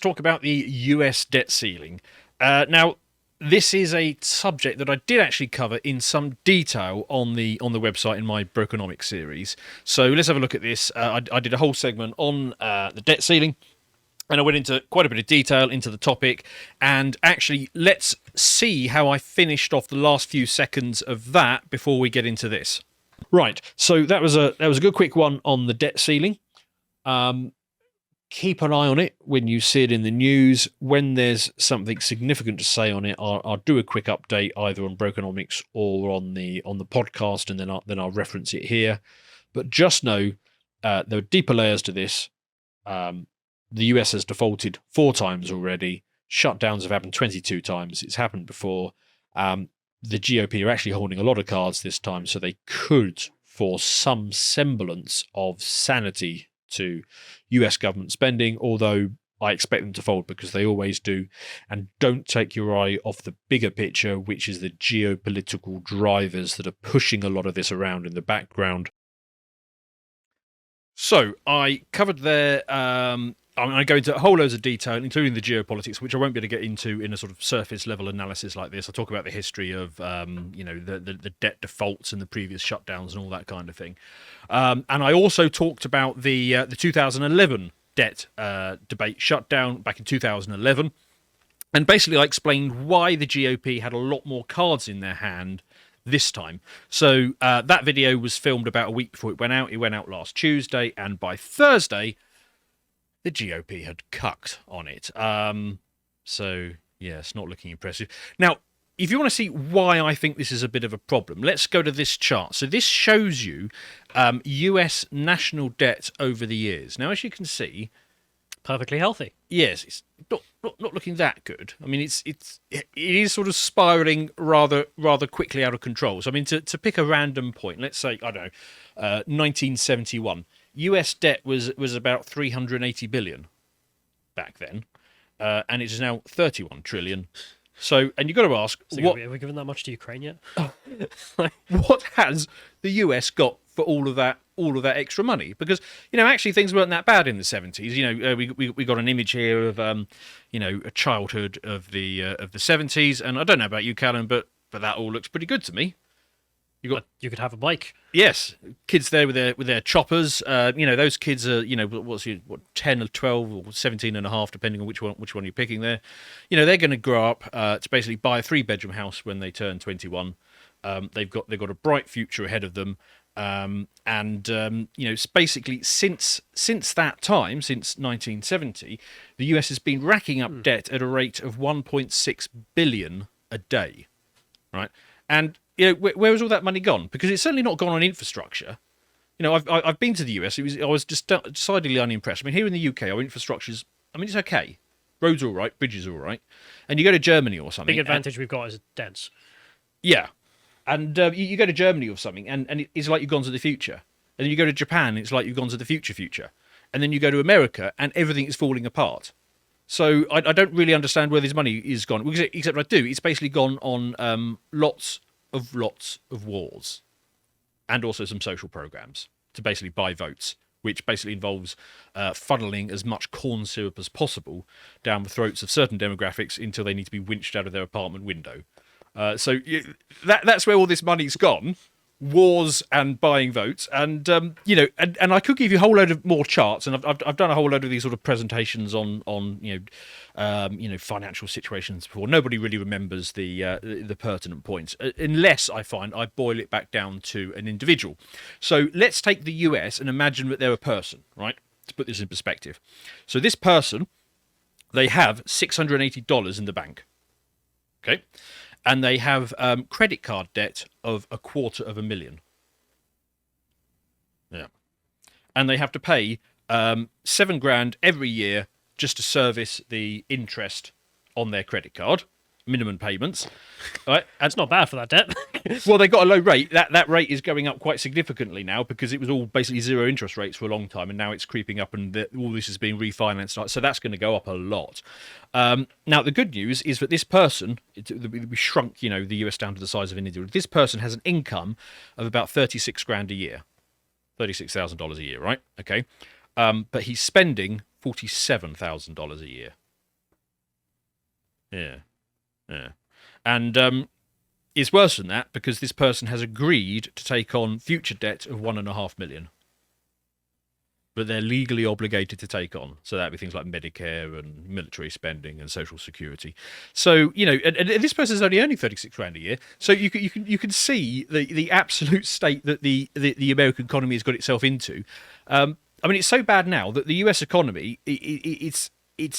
talk about the US debt ceiling. Now, this is a subject that I did actually cover in some detail on the website in my Brokenomics series. So let's have a look at this. I did a whole segment on the debt ceiling, and I went into quite a bit of detail into the topic. And actually, let's see how I finished off the last few seconds of that before we get into this. Right. So that was a good quick one on the debt ceiling. Keep an eye on it when you see it in the news. When there's something significant to say on it, I'll do a quick update either on Brokenomics or on the podcast, and then I'll reference it here. But just know there are deeper layers to this. The US has defaulted 4 times already. Shutdowns have happened 22 times. It's happened before. The GOP are actually holding a lot of cards this time, so they could, for some semblance of sanity to US government spending, although I expect them to fold because they always do. And don't take your eye off the bigger picture, which is the geopolitical drivers that are pushing a lot of this around in the background. So I covered there. I go into a whole loads of detail, including the geopolitics, which I won't be able to get into in a sort of surface level analysis like this. I talk about the history of, the debt defaults and the previous shutdowns and all that kind of thing. And I also talked about the 2011 debt debate shutdown back in 2011. And basically I explained why the GOP had a lot more cards in their hand this time. So that video was filmed about a week before it went out. It went out last Tuesday, and by Thursday, the GOP had cucked on it. So, yeah, it's not looking impressive. Now, if you want to see why I think this is a bit of a problem, let's go to this chart. So this shows you US national debt over the years. Now, as you can see, perfectly healthy. Yes, it's not looking that good. I mean, it is sort of spiraling rather quickly out of control. So, I mean, to pick a random point, let's say, I don't know, 1971. US debt was about 380 billion back then, and it is now 31 trillion. So, and you've got to ask, what have we given that much to Ukraine yet? What has the US got for all of that extra money? Because actually things weren't that bad in the 70s. We got an image here of a childhood of the 70s, and I don't know about you, Callum, but that all looks pretty good to me. You could have a bike. Yes, kids there with their choppers. Those kids are 10 or 12 or 17 and a half, depending on which one you're picking there. They're going to grow up to basically buy a 3-bedroom house when they turn 21. They've got a bright future ahead of them. It's basically since that time, since 1970, the US has been racking up debt at a rate of 1.6 billion a day, right? And where has all that money gone? Because it's certainly not gone on infrastructure. I've been to the US. I was just decidedly unimpressed. I mean, here in the UK, our infrastructure's, it's okay. Roads are all right, bridges are all right. And you go to Germany or something. Big advantage we've got is dense. Yeah. And you go to Germany or something, and it's like you've gone to the future. And then you go to Japan, it's like you've gone to the future. And then you go to America, and everything is falling apart. So I don't really understand where this money is gone. Except I do. It's basically gone on lots of wars, and also some social programs to basically buy votes, which basically involves funneling as much corn syrup as possible down the throats of certain demographics until they need to be winched out of their apartment window. So that's where all this money's gone. Wars and buying votes, and and I could give you a whole load of more charts, and I've done a whole load of these sort of presentations on financial situations before. Nobody really remembers the pertinent points unless I boil it back down to an individual. So let's take the US and imagine that they're a person, right? To put this in perspective. So this person, they have $680 in the bank, okay? And they have credit card debt of $250,000. Yeah, and they have to pay $7,000 every year just to service the interest on their credit card, minimum payments. Right, and it's not bad for that debt. Well, they got a low rate. That rate is going up quite significantly now because it was all basically zero interest rates for a long time, and now it's creeping up, and all this is being refinanced. So that's going to go up a lot. Now, the good news is that this person, we shrunk, the US down to the size of India. This person has an income of about $36,000 a year, $36,000 a year, right? Okay, but he's spending $47,000 a year. Yeah. Yeah. And it's worse than that because this person has agreed to take on future debt of 1.5 million. But they're legally obligated to take on. So that'd be things like Medicare and military spending and Social Security. So, and this person's only earning 36 grand a year. So you can see the absolute state that the American economy has got itself into. It's so bad now that the US economy, its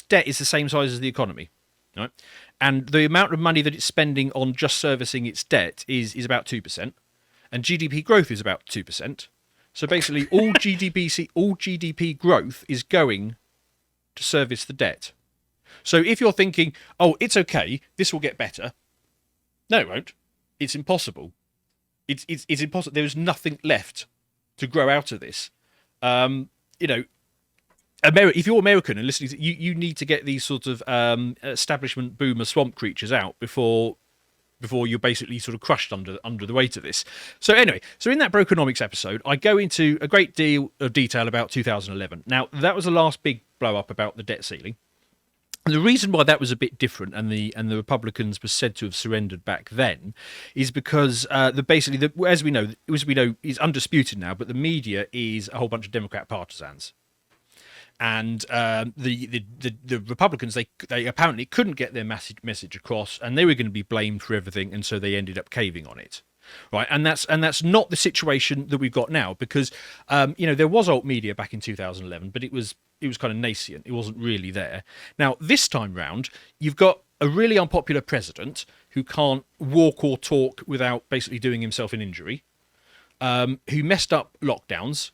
debt is the same size as the economy, right? And the amount of money that it's spending on just servicing its debt is about 2%, and GDP growth is about 2%. So basically, all GDP growth is going to service the debt. So if you're thinking, oh, it's okay, this will get better. No, it won't. It's impossible. It's impossible. There is nothing left to grow out of this. If you're American and listening, you need to get these sort of establishment boomer swamp creatures out before you're basically sort of crushed under the weight of this. So anyway, in that Brokenomics episode, I go into a great deal of detail about 2011. Now, that was the last big blow up about the debt ceiling. And the reason why that was a bit different and the Republicans were said to have surrendered back then is because as we know, is undisputed now, but the media is a whole bunch of Democrat partisans. And the Republicans, they apparently couldn't get their message across, and they were going to be blamed for everything, and so they ended up caving on it, right? And that's not the situation that we've got now, because there was alt media back in 2011, but it was kind of nascent. It wasn't really there. Now this time round, you've got a really unpopular president who can't walk or talk without basically doing himself an injury, who messed up lockdowns.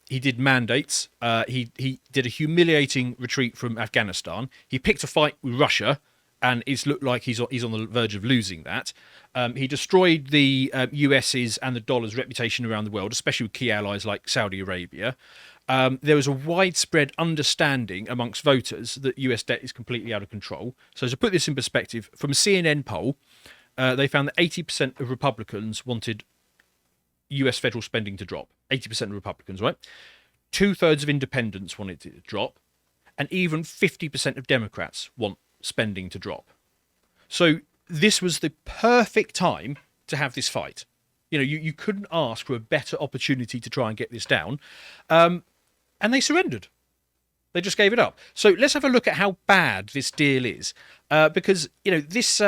He did mandates. He did a humiliating retreat from Afghanistan. He picked a fight with Russia, and it's looked like he's on the verge of losing that. He destroyed the US's and the dollar's reputation around the world, especially with key allies like Saudi Arabia. There was a widespread understanding amongst voters that US debt is completely out of control. So to put this in perspective, from a CNN poll, they found that 80% of Republicans wanted US federal spending to drop. 80% of Republicans, right? 2/3 of independents want it to drop, and even 50% of Democrats want spending to drop. So this was the perfect time to have this fight. You couldn't ask for a better opportunity to try and get this down, and they surrendered. They just gave it up. So let's have a look at how bad this deal is, because this.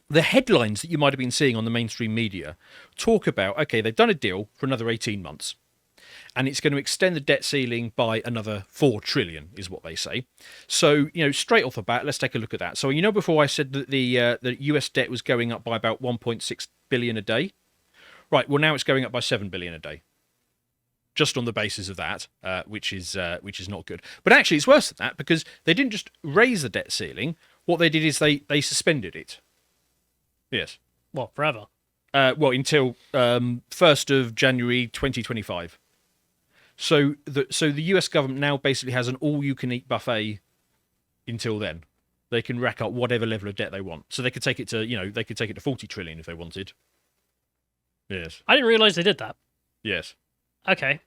The headlines that you might have been seeing on the mainstream media talk about, okay, they've done a deal for another 18 months, and it's going to extend the debt ceiling by another 4 trillion, is what they say. So, straight off the bat, let's take a look at that. So, before I said that the US debt was going up by about 1.6 billion a day? Right, well, now it's going up by 7 billion a day. Just on the basis of that, which is not good. But actually, it's worse than that, because they didn't just raise the debt ceiling. What they did is they suspended it. Yes. Well, forever. Until 1st of January 2025. So the US government now basically has an all-you-can-eat buffet until then. They can rack up whatever level of debt they want. So they could take it to 40 trillion if they wanted. Yes. I didn't realise they did that. Yes. Okay.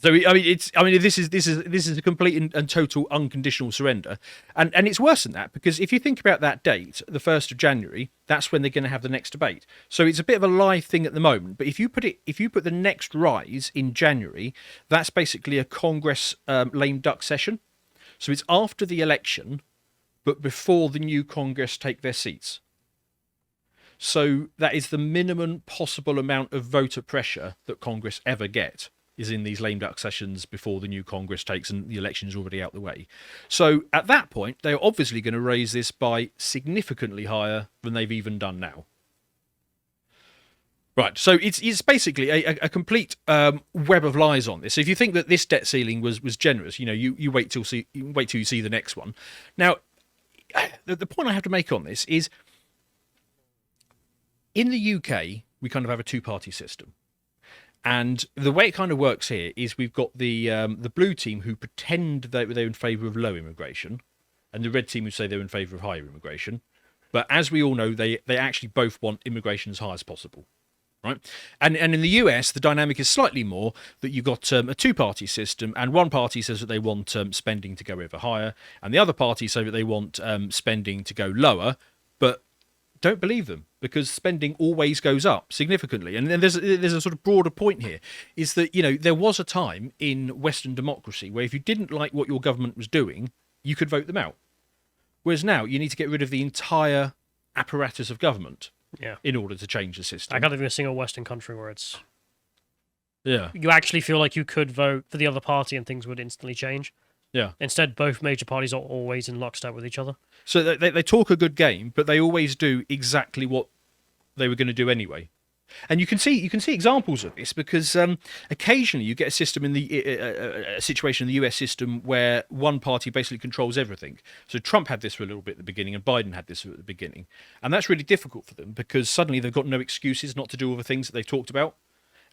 So this is a complete and total unconditional surrender, and it's worse than that, because if you think about that date, the 1st of January, that's when they're going to have the next debate. So it's a bit of a live thing at the moment. But if you put the next rise in January, that's basically a Congress lame duck session. So it's after the election, but before the new Congress take their seats. So that is the minimum possible amount of voter pressure that Congress ever get, is in these lame duck sessions before the new Congress takes and the election is already out the way. So at that point, they're obviously going to raise this by significantly higher than they've even done now. Right, so it's basically a complete web of lies on this. So if you think that this debt ceiling was generous, you wait till you see the next one. Now, the point I have to make on this is, in the UK, we kind of have a two-party system. And the way it kind of works here is we've got the blue team who pretend that they're in favour of low immigration, and the red team who say they're in favour of higher immigration. But as we all know, they actually both want immigration as high as possible. right? And in the US, the dynamic is slightly more that you've got a two-party system, and one party says that they want spending to go ever higher, and the other party say that they want spending to go lower, but don't believe them, because spending always goes up significantly. And then there's a sort of broader point here, is that, there was a time in Western democracy where if you didn't like what your government was doing, you could vote them out. Whereas now you need to get rid of the entire apparatus of government in order to change the system. I can't think of a single Western country where it's... Yeah. You actually feel like you could vote for the other party and things would instantly change. Yeah. Instead, both major parties are always in lockstep with each other. So they talk a good game, but they always do exactly what they were going to do anyway. And you can see examples of this, because occasionally you get a system in a situation in the US system where one party basically controls everything. So Trump had this for a little bit at the beginning, and Biden had this at the beginning, and that's really difficult for them, because suddenly they've got no excuses not to do all the things that they've talked about,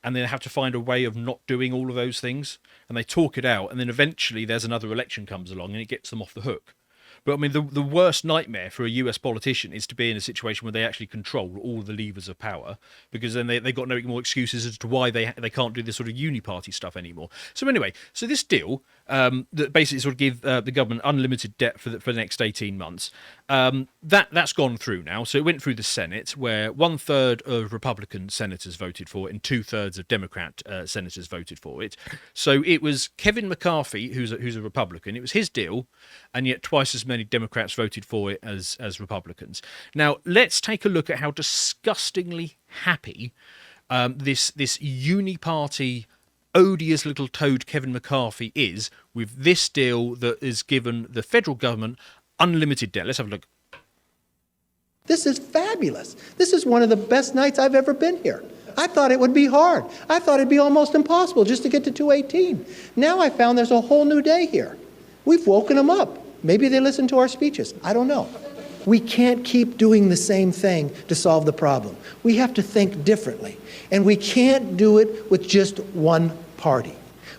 and they have to find a way of not doing all of those things, and they talk it out, and then eventually there's another election comes along and it gets them off the hook. But I mean, the worst nightmare for a US politician is to be in a situation where they actually control all the levers of power, because then they've got no more excuses as to why they can't do this sort of uni-party stuff anymore. So anyway, so this deal that basically sort of give the government unlimited debt for the next 18 months, that's gone through now. So it went through the Senate, where 1/3 of Republican senators voted for it and 2/3 of Democrat senators voted for it. So it was Kevin McCarthy, who's a Republican. It was his deal, and yet twice as many Democrats voted for it as Republicans. Now let's take a look at how disgustingly happy this uni-party odious little toad Kevin McCarthy is with this deal that is given the federal government unlimited debt. Let's have a look. This is fabulous. This is one of the best nights I've ever been here. I thought it would be hard. I thought it'd be almost impossible just to get to 218. Now I found there's a whole new day here. We've woken them up. Maybe they listen to our speeches. I don't know. We can't keep doing the same thing to solve the problem. We have to think differently. And we can't do it with just one party.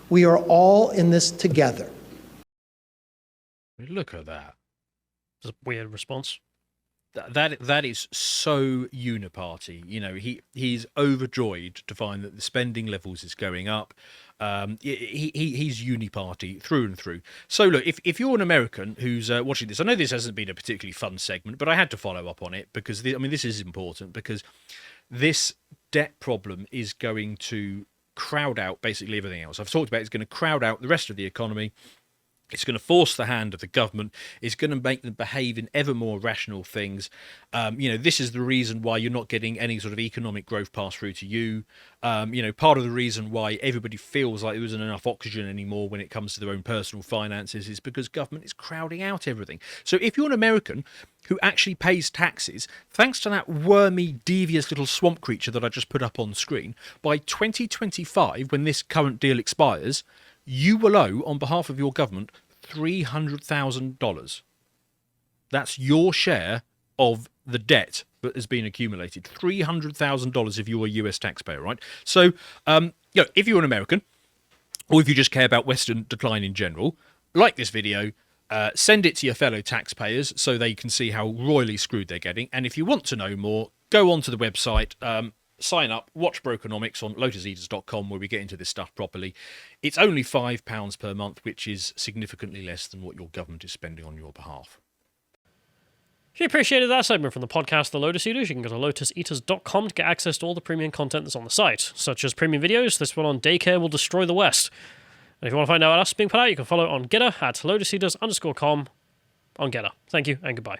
We are all in this together. Look at that. It's a weird response. That is so uniparty. He's overjoyed to find that the spending levels is going up. He's uniparty through and through. So look, if you're an American who's watching this, I know this hasn't been a particularly fun segment, but I had to follow up on it because this is important, because this debt problem is going to crowd out basically everything else. I've talked about it's going to crowd out the rest of the economy. It's going to force the hand of the government. It's going to make them behave in ever more rational things. This is the reason why you're not getting any sort of economic growth passed through to you. Part of the reason why everybody feels like there isn't enough oxygen anymore when it comes to their own personal finances is because government is crowding out everything. So if you're an American who actually pays taxes, thanks to that wormy, devious little swamp creature that I just put up on screen, by 2025, when this current deal expires, you will owe, on behalf of your government, $300,000. That's your share of the debt that has been accumulated. $300,000 if you're a US taxpayer, right? So, if you're an American, or if you just care about Western decline in general, like this video, send it to your fellow taxpayers so they can see how royally screwed they're getting. And if you want to know more, go onto the website, sign up, watch Brokenomics on lotuseaters.com, where we get into this stuff properly. It's only £5 per month, which is significantly less than what your government is spending on your behalf. If you appreciated that segment from the podcast The Lotus Eaters, you can go to lotuseaters.com to get access to all the premium content that's on the site, such as premium videos. This one on Daycare Will Destroy the West. And if you want to find out what else is being put out, you can follow it on Getter at lotuseaters_com on Getter. Thank you and goodbye.